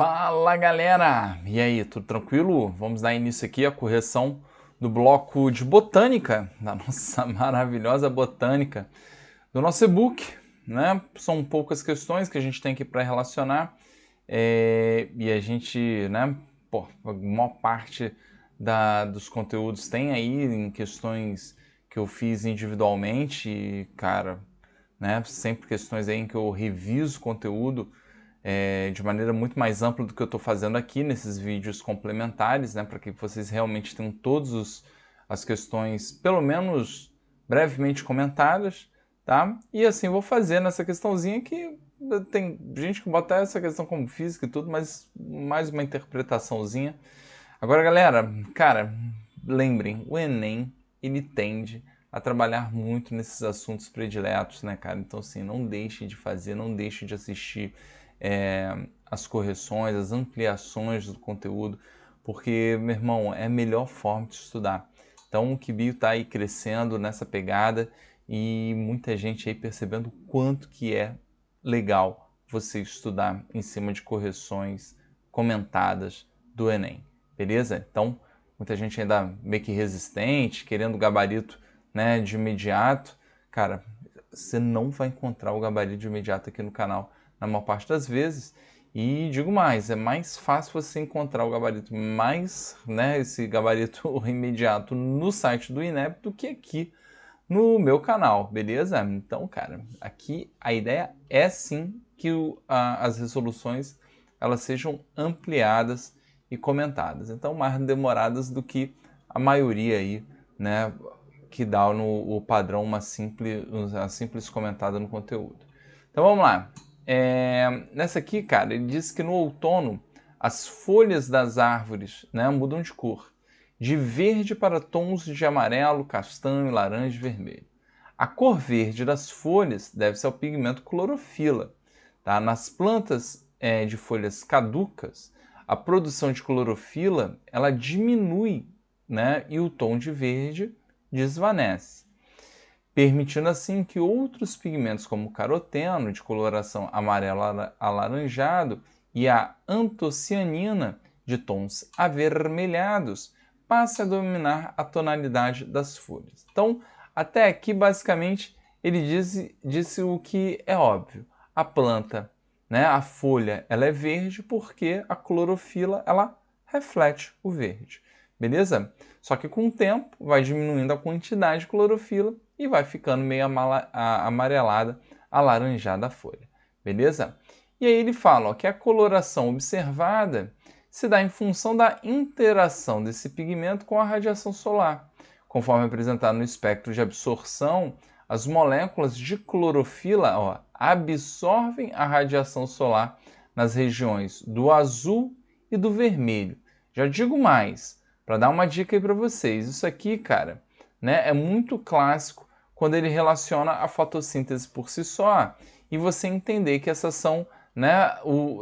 Fala galera! E aí, tudo tranquilo? Vamos dar início aqui à correção do bloco de botânica, da nossa maravilhosa botânica, do nosso e-book, né? São poucas questões que a gente tem aqui para relacionar e a gente, né? Pô, a maior parte dos conteúdos tem aí em questões que eu fiz individualmente e, cara, né? Sempre questões aí em que eu reviso conteúdo de maneira muito mais ampla do que eu estou fazendo aqui nesses vídeos complementares, né, para que vocês realmente tenham todas as questões, pelo menos brevemente comentadas, tá? E assim vou fazer nessa questãozinha que tem gente que bota essa questão como física e tudo, mas mais uma interpretaçãozinha. Agora, galera, cara, lembrem, o Enem, ele tende a trabalhar muito nesses assuntos prediletos, né, cara? Então, assim, não deixe de fazer, não deixe de assistir as correções, as ampliações do conteúdo, porque, meu irmão, é a melhor forma de estudar. Então, o Kibio está aí crescendo nessa pegada e muita gente aí percebendo o quanto que é legal você estudar em cima de correções comentadas do Enem, beleza? Então, muita gente ainda meio que resistente, querendo gabarito, né, de imediato. Cara, você não vai encontrar o gabarito de imediato aqui no canal na maior parte das vezes. E digo mais, é mais fácil você encontrar o gabarito mais, né, esse gabarito imediato no site do INEP do que aqui no meu canal, beleza? Então, cara, aqui a ideia é sim que as resoluções elas sejam ampliadas e comentadas. Então, mais demoradas do que a maioria aí, né, que dá no o padrão uma simples comentada no conteúdo. Então, vamos lá. Nessa aqui, cara, ele diz que no outono as folhas das árvores, né, mudam de cor, de verde para tons de amarelo, castanho, laranja e vermelho. A cor verde das folhas deve-se ao pigmento clorofila. Tá? Nas plantas de folhas caducas, a produção de clorofila ela diminui, né, e o tom de verde desvanece, permitindo assim que outros pigmentos como o caroteno, de coloração amarelo alaranjado, e a antocianina, de tons avermelhados, passe a dominar a tonalidade das folhas. Então, até aqui, basicamente, ele disse o que é óbvio. A planta, né, a folha, ela é verde porque a clorofila ela reflete o verde. Beleza? Só que com o tempo vai diminuindo a quantidade de clorofila e vai ficando meio amarelada, alaranjada a folha. Beleza? E aí ele fala ó, que a coloração observada se dá em função da interação desse pigmento com a radiação solar. Conforme apresentado no espectro de absorção, as moléculas de clorofila ó, absorvem a radiação solar nas regiões do azul e do vermelho. Já digo mais, para dar uma dica aí para vocês, isso aqui, cara, né, é muito clássico quando ele relaciona a fotossíntese por si só e você entender que essas são, né,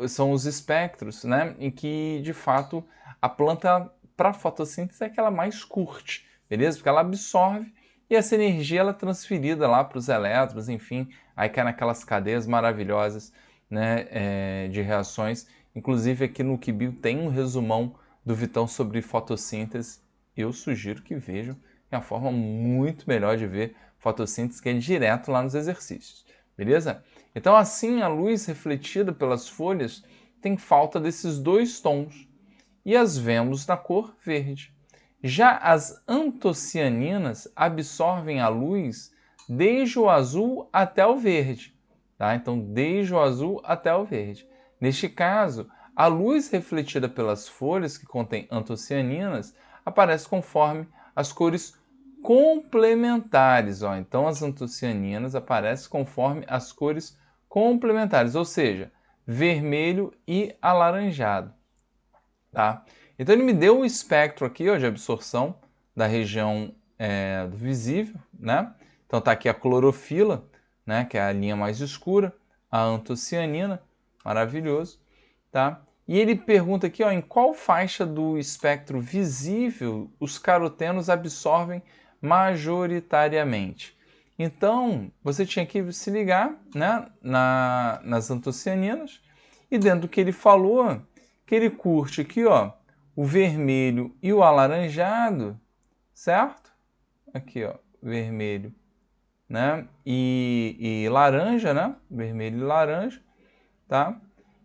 são os espectros, né, em que de fato a planta para fotossíntese é que ela mais curte, beleza? Porque ela absorve e essa energia ela é transferida lá para os elétrons, enfim, aí cai naquelas cadeias maravilhosas, né, de reações. Inclusive aqui no Kibio tem um resumão do Vitão sobre fotossíntese. Eu sugiro que vejam, é uma forma muito melhor de ver fotossíntese, que é direto lá nos exercícios, beleza? Então assim a luz refletida pelas folhas tem falta desses dois tons e as vemos na cor verde. Já as antocianinas absorvem a luz desde o azul até o verde. Tá? Então, desde o azul até o verde. Neste caso, a luz refletida pelas folhas que contêm antocianinas aparece conforme as cores complementares. Ó. Então, as antocianinas aparecem conforme as cores complementares, ou seja, vermelho e alaranjado. Tá? Então ele me deu o espectro aqui ó, de absorção da região do visível, né? Então tá aqui a clorofila, né? Que é a linha mais escura, a antocianina, maravilhoso, tá? E ele pergunta aqui, ó, em qual faixa do espectro visível os carotenos absorvem majoritariamente. Então você tinha que se ligar, né? Nas antocianinas e dentro do que ele falou que ele curte aqui, ó, o vermelho e o alaranjado, certo? Aqui, ó, vermelho, né? E laranja, né? Vermelho e laranja, tá?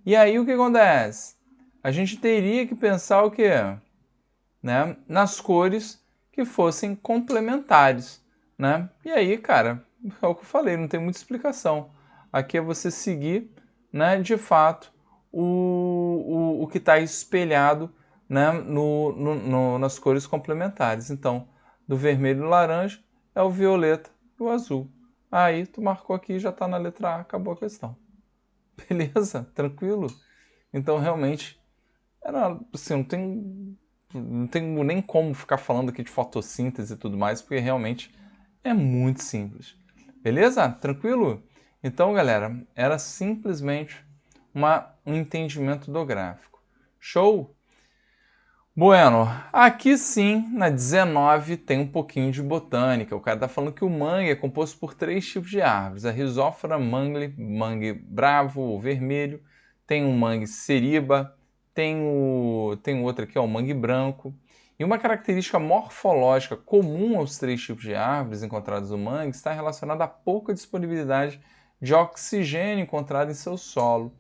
E aí o que acontece? A gente teria que pensar o quê? Né? Nas cores que fossem complementares, né? E aí, cara, é o que eu falei, não tem muita explicação. Aqui é você seguir, né, de fato, o que está espelhado, né, nas cores complementares. Então, do vermelho e laranja é o violeta e o azul. Aí, tu marcou aqui, já está na letra A, acabou a questão. Beleza? Tranquilo? Então, realmente, era, assim, não tenho nem como ficar falando aqui de fotossíntese e tudo mais, porque realmente é muito simples. Beleza? Tranquilo? Então, galera, era simplesmente um entendimento do gráfico. Show? Bueno, aqui sim, na 19, tem um pouquinho de botânica. O cara está falando que o mangue é composto por 3 tipos de árvores. A Rhizophyra mangue bravo ou vermelho, tem o mangue seriba, tem outro aqui, ó, o mangue branco. E uma característica morfológica comum aos 3 tipos de árvores encontrados no mangue está relacionada à pouca disponibilidade de oxigênio encontrado em seu solo.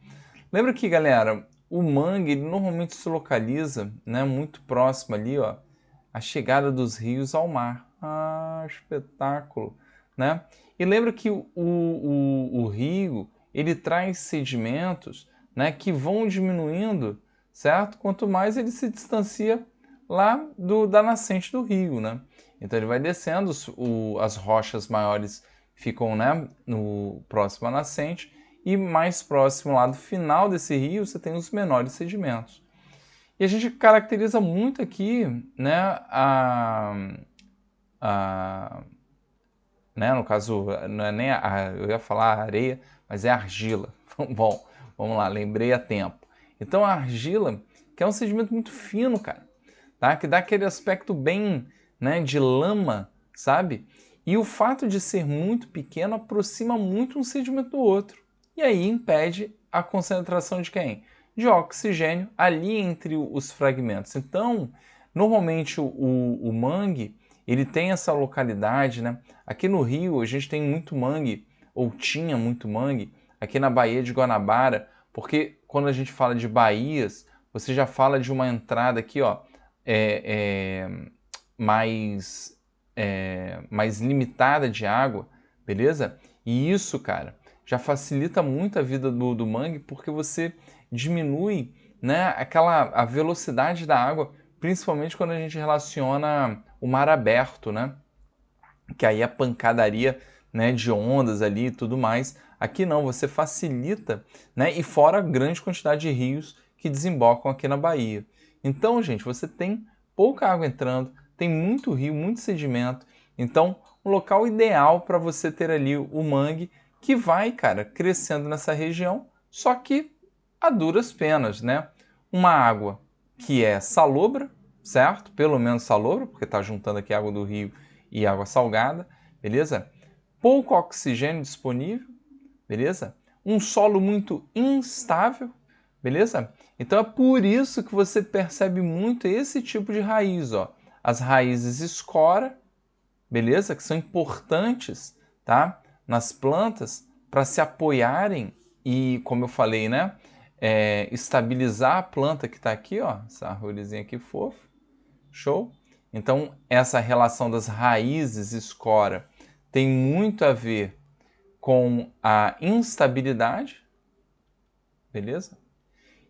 Lembra que, galera, o mangue ele normalmente se localiza, né, muito próximo ali, ó, à chegada dos rios ao mar. Ah, espetáculo, né? E lembra que o rio ele traz sedimentos, né, que vão diminuindo, certo? Quanto mais ele se distancia lá da nascente do rio, né? Então ele vai descendo, as rochas maiores ficam, né, no próximo à nascente, e mais próximo lá do final desse rio você tem os menores sedimentos. E a gente caracteriza muito aqui, né, né, no caso, não é nem eu ia falar areia, mas é argila. Bom, vamos lá, lembrei a tempo. Então a argila, que é um sedimento muito fino, cara, tá? Que dá aquele aspecto bem, né, de lama, sabe? E o fato de ser muito pequeno aproxima muito um sedimento do outro. E aí impede a concentração de quem? De oxigênio ali entre os fragmentos. Então, normalmente o mangue, ele tem essa localidade, né? Aqui no Rio a gente tem muito mangue, ou tinha muito mangue, aqui na Baía de Guanabara, porque quando a gente fala de baías, você já fala de uma entrada aqui, ó, é, é, mais, mais limitada de água, beleza? E isso, cara, já facilita muito a vida do mangue, porque você diminui, né, a velocidade da água, principalmente quando a gente relaciona o mar aberto, né? Que aí a pancadaria, né, de ondas ali e tudo mais. Aqui não, você facilita, né? E fora a grande quantidade de rios que desembocam aqui na Bahia. Então, gente, você tem pouca água entrando, tem muito rio, muito sedimento. Então, um local ideal para você ter ali o mangue que vai, cara, crescendo nessa região, só que a duras penas, né? Uma água que é salobra, certo? Pelo menos salobra, porque está juntando aqui água do rio e água salgada, beleza? Pouco oxigênio disponível, beleza? Um solo muito instável, beleza? Então é por isso que você percebe muito esse tipo de raiz, ó. As raízes escora, beleza? Que são importantes, tá? Nas plantas para se apoiarem e, como eu falei, né? Estabilizar a planta que está aqui, ó. Essa arvorezinha aqui fofa. Show? Então, essa relação das raízes escora tem muito a ver com a instabilidade, beleza?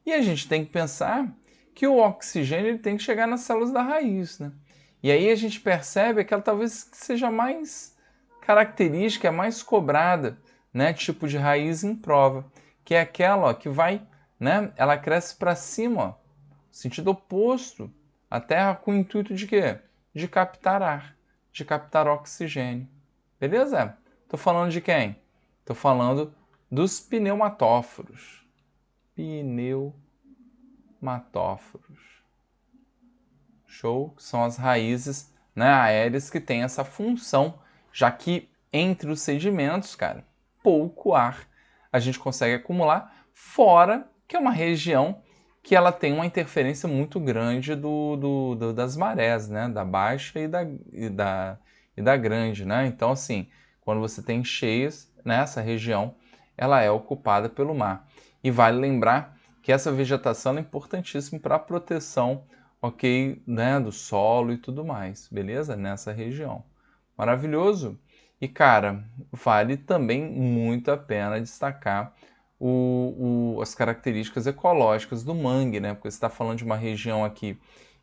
E a gente tem que pensar que o oxigênio ele tem que chegar nas células da raiz, né? E aí a gente percebe aquela talvez que seja mais característica, mais cobrada, né? Tipo de raiz em prova, que é aquela, ó, que vai, né? Ela cresce para cima, ó, sentido oposto à Terra, com o intuito de quê? De captar ar, de captar oxigênio. Beleza? Tô falando de quem? Tô falando dos pneumatóforos. Pneumatóforos. Show? São as raízes, né, aéreas que têm essa função, já que entre os sedimentos, cara, pouco ar a gente consegue acumular, fora que é uma região que ela tem uma interferência muito grande das marés, né? Da baixa e da grande, né? Então, assim, quando você tem cheias, nessa região, ela é ocupada pelo mar. E vale lembrar que essa vegetação é importantíssima para a proteção, ok, né, do solo e tudo mais, beleza? Nessa região. Maravilhoso! E, cara, vale também muito a pena destacar as características ecológicas do mangue, né? Porque você está falando de uma região aqui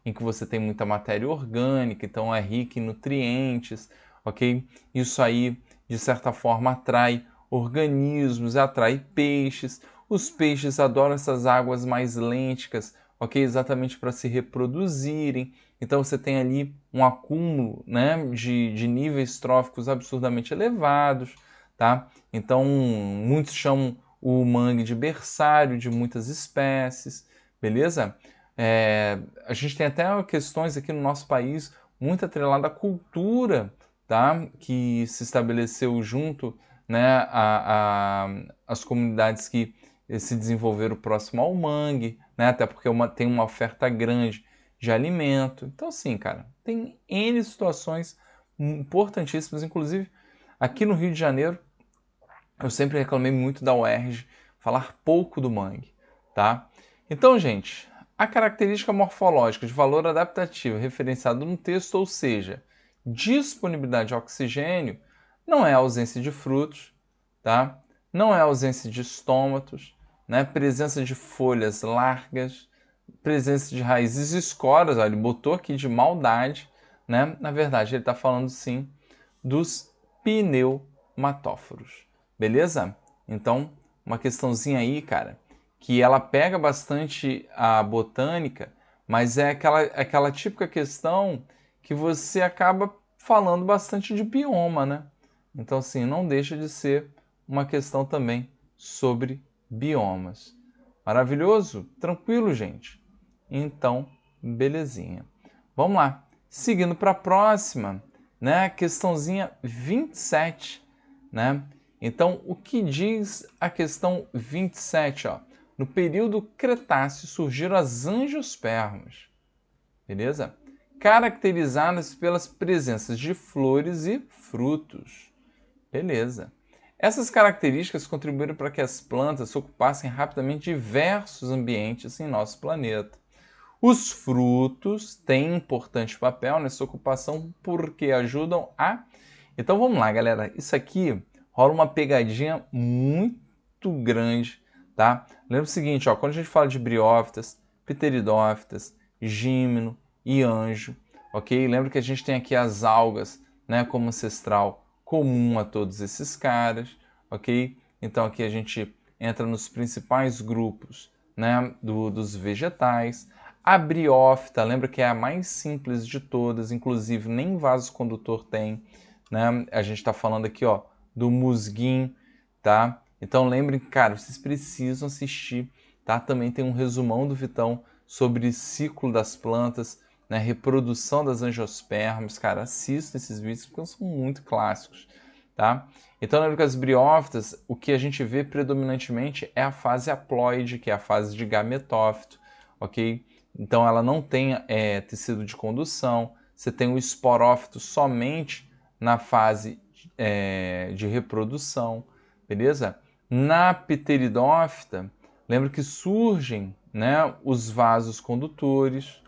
em que você tem muita matéria orgânica, então é rica em nutrientes, ok? Isso aí, de certa forma, atrai organismos, atrai peixes. Os peixes adoram essas águas mais lênticas, ok? Exatamente para se reproduzirem. Então você tem ali um acúmulo, né, de níveis tróficos absurdamente elevados, tá? Então muitos chamam o mangue de berçário de muitas espécies, beleza? A gente tem até questões aqui no nosso país muito atreladas à cultura, tá? Que se estabeleceu junto, né, as comunidades que se desenvolveram próximo ao mangue, né? Até porque tem uma oferta grande de alimento. Então, assim, cara, tem N situações importantíssimas, inclusive aqui no Rio de Janeiro, eu sempre reclamei muito da UERJ falar pouco do mangue, tá? Então, gente, a característica morfológica de valor adaptativo referenciado no texto, ou seja, disponibilidade de oxigênio, não é ausência de frutos, tá? Não é ausência de estômatos, né? Presença de folhas largas, presença de raízes escoras, ó, ele botou aqui de maldade, né? Na verdade, ele está falando sim dos pneumatóforos, beleza? Então, uma questãozinha aí, cara, que ela pega bastante a botânica, mas é aquela típica questão que você acaba falando bastante de bioma, né? Então, assim, não deixa de ser uma questão também sobre biomas. Maravilhoso? Tranquilo, gente? Então, belezinha. Vamos lá. Seguindo para a próxima, né? Questãozinha 27, né? Então, o que diz a questão 27, ó? No período Cretáceo surgiram as angiospermas, beleza? Caracterizadas pelas presenças de flores e frutos. Beleza. Essas características contribuíram para que as plantas ocupassem rapidamente diversos ambientes em nosso planeta. Os frutos têm importante papel nessa ocupação porque ajudam a... Então vamos lá, galera. Isso aqui rola uma pegadinha muito grande, tá? Lembra o seguinte, ó, quando a gente fala de briófitas, pteridófitas, gímeno e anjo, ok? Lembra que a gente tem aqui as algas, né, como ancestral comum a todos esses caras, ok? Então aqui a gente entra nos principais grupos, né, dos vegetais. A briófita, lembra que é a mais simples de todas, inclusive nem vaso condutor tem, né? A gente está falando aqui, ó, do musguinho, tá? Então lembrem, cara, vocês precisam assistir, tá? Também tem um resumão do Vitão sobre ciclo das plantas, né? Reprodução das angiospermas, cara, assistam esses vídeos porque são muito clássicos, tá? Então lembra que as briófitas, o que a gente vê predominantemente é a fase haploide, que é a fase de gametófito, ok? Então ela não tem tecido de condução, você tem o esporófito somente na fase de reprodução, beleza? Na pteridófita, lembra que surgem, né, os vasos condutores,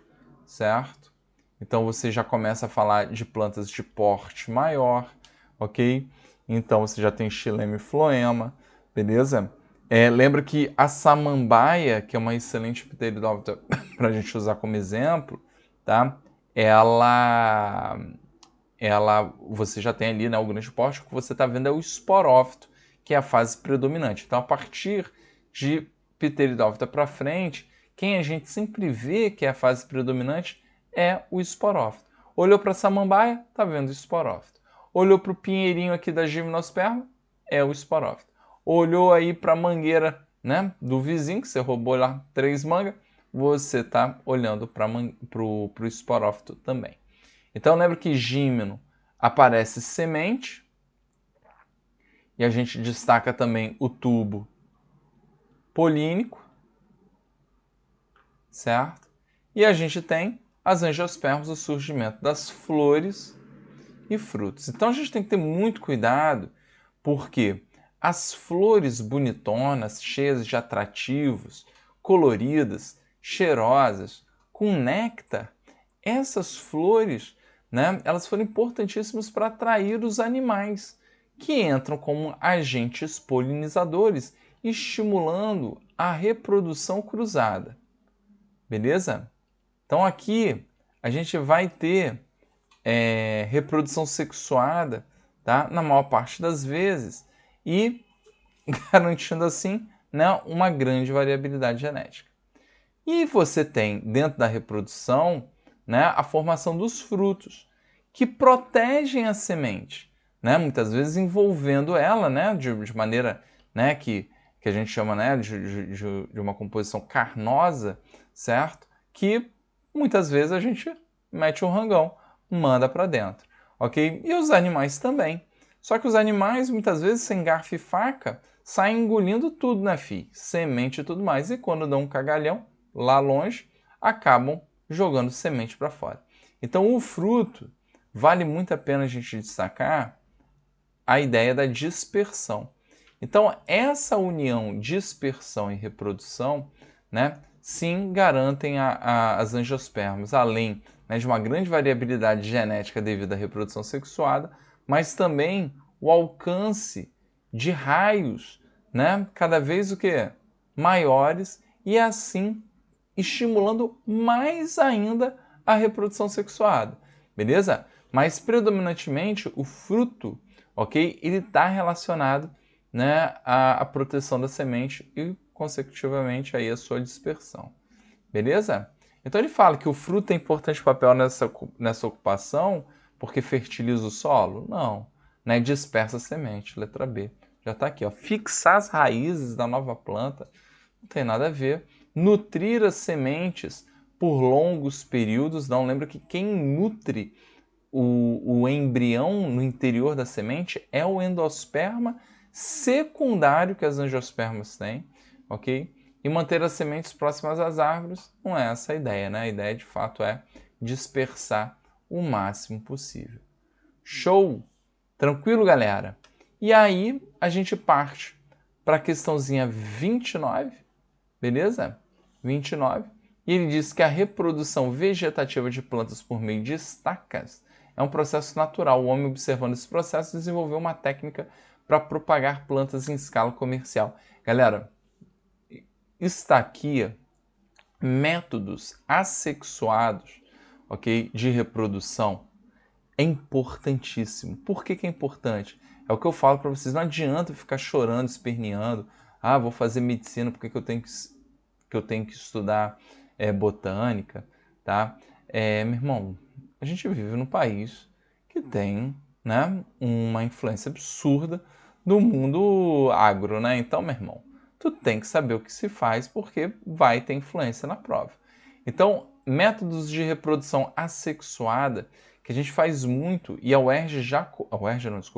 certo? Então você já começa a falar de plantas de porte maior, ok? Então você já tem xilema e floema, beleza? Lembra que a samambaia, que é uma excelente pteridófita para a gente usar como exemplo, tá? Você já tem ali, né, o grande porte, o que você está vendo é o esporófito, que é a fase predominante. Então, a partir de pteridófita para frente, quem a gente sempre vê que é a fase predominante é o esporófito. Olhou para a samambaia, tá vendo o esporófito. Olhou para o pinheirinho aqui da gimnosperma, é o esporófito. Olhou aí para a mangueira, né, do vizinho, que você roubou lá 3 mangas, você está olhando para o esporófito também. Então lembra que gímeno aparece semente, e a gente destaca também o tubo polínico, certo? E a gente tem as angiospermas, o surgimento das flores e frutos. Então a gente tem que ter muito cuidado, porque as flores bonitonas, cheias de atrativos, coloridas, cheirosas, com néctar, essas flores, né, elas foram importantíssimas para atrair os animais, que entram como agentes polinizadores, estimulando a reprodução cruzada. Beleza? Então aqui a gente vai ter reprodução sexuada, tá? Na maior parte das vezes, e garantindo assim, né, uma grande variabilidade genética. E você tem dentro da reprodução, né, a formação dos frutos, que protegem a semente, né, muitas vezes envolvendo ela, né, de maneira, né, que a gente chama, né, de uma composição carnosa, certo? Que muitas vezes a gente mete um rangão, manda para dentro, ok? E os animais também. Só que os animais, muitas vezes, sem garfo e faca, saem engolindo tudo, né, fi? Semente e tudo mais. E quando dão um cagalhão, lá longe, acabam jogando semente para fora. Então, o fruto, vale muito a pena a gente destacar a ideia da dispersão. Então, essa união dispersão e reprodução, né, sim, garantem as angiospermas, além, né, de uma grande variabilidade genética devido à reprodução sexuada, mas também o alcance de raios, né, cada vez o quê? Maiores, e assim estimulando mais ainda a reprodução sexuada, beleza? Mas predominantemente o fruto, ok? Ele está relacionado, né, à proteção da semente e consecutivamente aí a sua dispersão, beleza? Então ele fala que o fruto tem importante papel nessa ocupação porque fertiliza o solo? Não, né? Dispersa a semente, letra B. Já está aqui, ó. Fixar as raízes da nova planta não tem nada a ver. Nutrir as sementes por longos períodos, não. Lembra que quem nutre o embrião no interior da semente é o endosperma secundário que as angiospermas têm, ok? E manter as sementes próximas às árvores não é essa a ideia, né? A ideia de fato é dispersar o máximo possível. Show? Tranquilo, galera? E aí a gente parte para a questãozinha 29, beleza? 29. E ele diz que a reprodução vegetativa de plantas por meio de estacas é um processo natural. O homem, observando esse processo, desenvolveu uma técnica para propagar plantas em escala comercial. Galera, estaquia, métodos assexuados, ok, de reprodução, é importantíssimo. Por que é importante? É o que eu falo para vocês. Não adianta ficar chorando, esperneando. Ah, vou fazer medicina porque eu tenho que estudar botânica, tá? Meu irmão, a gente vive num país que tem, né, uma influência absurda do mundo agro, né? Então, meu irmão, tu tem que saber o que se faz porque vai ter influência na prova. Então, métodos de reprodução assexuada que a gente faz muito e a UERJ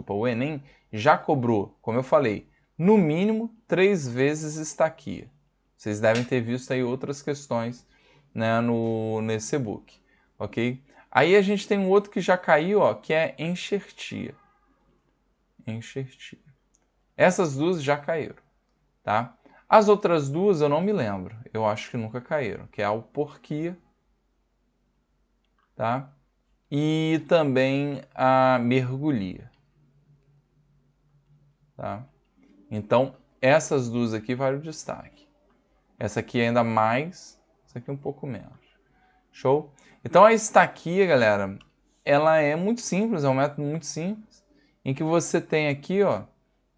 o Enem já cobrou, como eu falei, no mínimo 3 vezes estaquia. Vocês devem ter visto aí outras questões, né, nesse e-book, ok? Aí a gente tem um outro que já caiu, ó, que é enxertia. Enxertia. Essas duas já caíram, tá? As outras duas eu não me lembro, eu acho que nunca caíram, que é a alporquia, tá? E também a mergulhia, tá? Então, essas duas aqui vale o destaque. Essa aqui é ainda mais, essa aqui um pouco menos. Show? Então a estaquia, galera, ela é muito simples, é um método muito simples, em que você tem aqui, ó,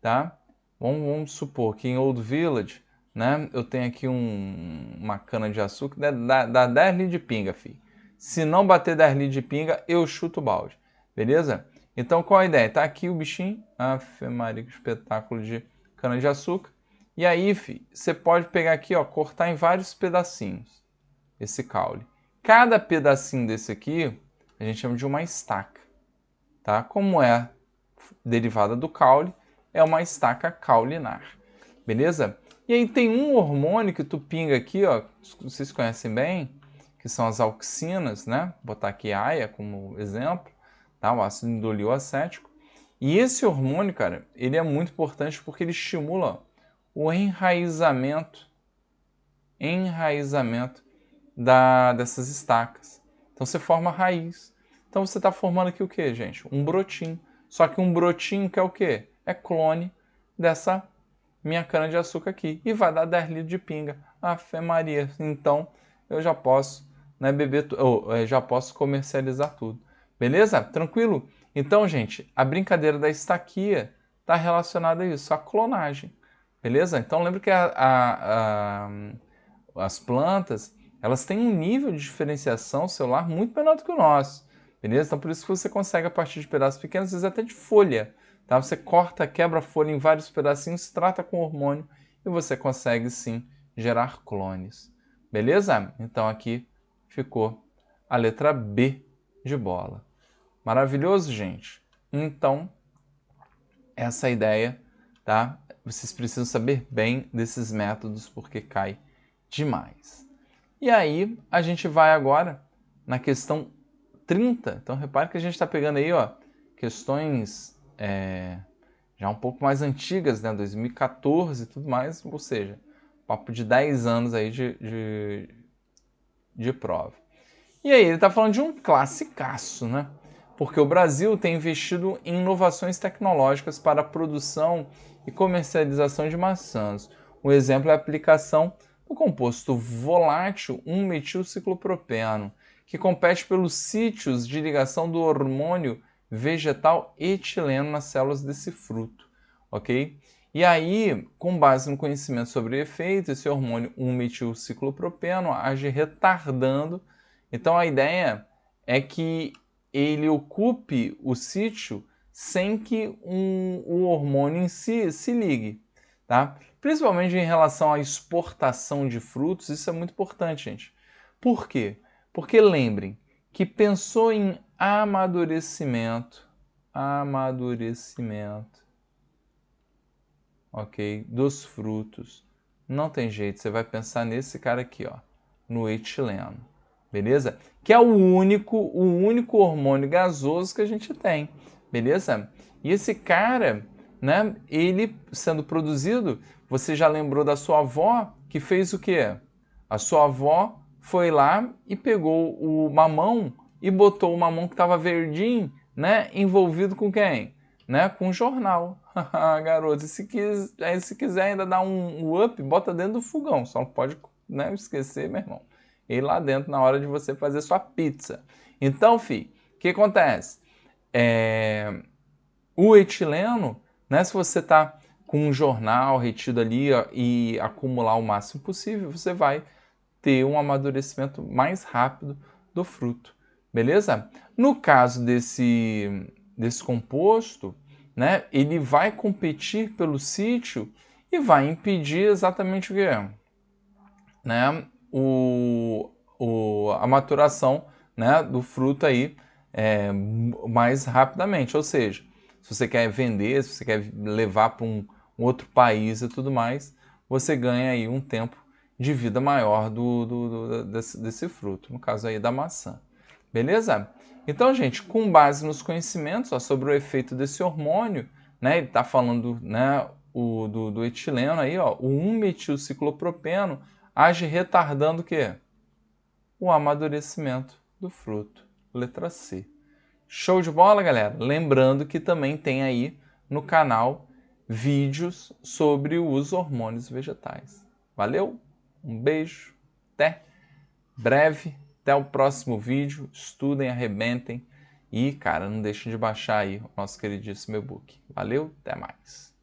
tá? Vamos supor que em Old Village, né, eu tenho aqui uma cana de açúcar, dá 10 litros de pinga, filho. Se não bater 10 litros de pinga, eu chuto o balde, beleza? Então qual a ideia? Tá aqui o bichinho, Ave Maria, que espetáculo de cana de açúcar. E aí, filho, você pode pegar aqui, ó, cortar em vários pedacinhos esse caule. Cada pedacinho desse aqui a gente chama de uma estaca, tá? Como derivada do caule, é uma estaca caulinar, beleza? E aí tem um hormônio que tu pinga aqui, ó, vocês conhecem bem, que são as auxinas, né? Vou botar aqui a AIA como exemplo, tá? O ácido indolioacético. E esse hormônio, cara, ele é muito importante porque ele estimula o enraizamento dessas estacas. Então você forma raiz. Então você está formando aqui o que, gente? Um brotinho. Só que um brotinho que é o quê? É clone dessa minha cana-de-açúcar aqui. E vai dar 10 litros de pinga. Ave Maria. Então eu já posso, né, beber, já posso comercializar tudo. Beleza? Tranquilo? Então, gente, a brincadeira da estaquia está relacionada a isso, a clonagem. Beleza? Então lembra que as plantas, elas têm um nível de diferenciação celular muito menor do que o nosso. Beleza? Então por isso que você consegue, a partir de pedaços pequenos, às vezes até de folha. Tá? Você corta, quebra a folha em vários pedacinhos, trata com hormônio e você consegue sim gerar clones. Beleza? Então aqui ficou a letra B de bola. Maravilhoso, gente? Então, essa é a ideia, tá? Vocês precisam saber bem desses métodos porque cai demais. E aí, a gente vai agora na questão 30. Então, repare que a gente está pegando aí, ó, questões já um pouco mais antigas, né? 2014 e tudo mais, ou seja, papo de 10 anos aí de prova. E aí, ele está falando de um classicaço, né? Porque o Brasil tem investido em inovações tecnológicas para a produção e comercialização de maçãs. Um exemplo é a aplicação do composto volátil 1-metilciclopropeno, que compete pelos sítios de ligação do hormônio vegetal etileno nas células desse fruto, ok? E aí, com base no conhecimento sobre o efeito, esse hormônio 1-metilciclopropeno age retardando. Então a ideia é que ele ocupe o sítio sem que o hormônio em si se ligue, tá? Principalmente em relação à exportação de frutos, isso é muito importante, gente. Por quê? Porque lembrem que pensou em amadurecimento, ok, dos frutos. Não tem jeito, você vai pensar nesse cara aqui, ó, no etileno. Beleza? Que é o único hormônio gasoso que a gente tem, beleza? E esse cara, né, ele sendo produzido, você já lembrou da sua avó que fez o quê? A sua avó foi lá e pegou o mamão e botou o mamão que estava verdinho, né, envolvido com quem? Né, com o jornal. Garoto, se quiser ainda dar um up, bota dentro do fogão, só não pode, né, esquecer, meu irmão, ir lá dentro na hora de você fazer sua pizza. Então, o que acontece? O etileno, né, se você está com um jornal retido ali, ó, e acumular o máximo possível, você vai ter um amadurecimento mais rápido do fruto, beleza? No caso desse composto, né, ele vai competir pelo sítio e vai impedir exatamente o que é, né, a maturação, né, do fruto aí mais rapidamente. Ou seja, se você quer vender, se você quer levar para um outro país e tudo mais, você ganha aí um tempo de vida maior desse fruto, no caso aí da maçã. Beleza? Então, gente, com base nos conhecimentos, ó, sobre o efeito desse hormônio, né, ele está falando, né, do etileno aí, ó, o 1-metilciclopropeno age retardando o quê? O amadurecimento do fruto. Letra C. Show de bola, galera? Lembrando que também tem aí no canal vídeos sobre os hormônios vegetais. Valeu? Um beijo, até breve, até o próximo vídeo. Estudem, arrebentem e, cara, não deixem de baixar aí o nosso queridíssimo e-book. Valeu, até mais.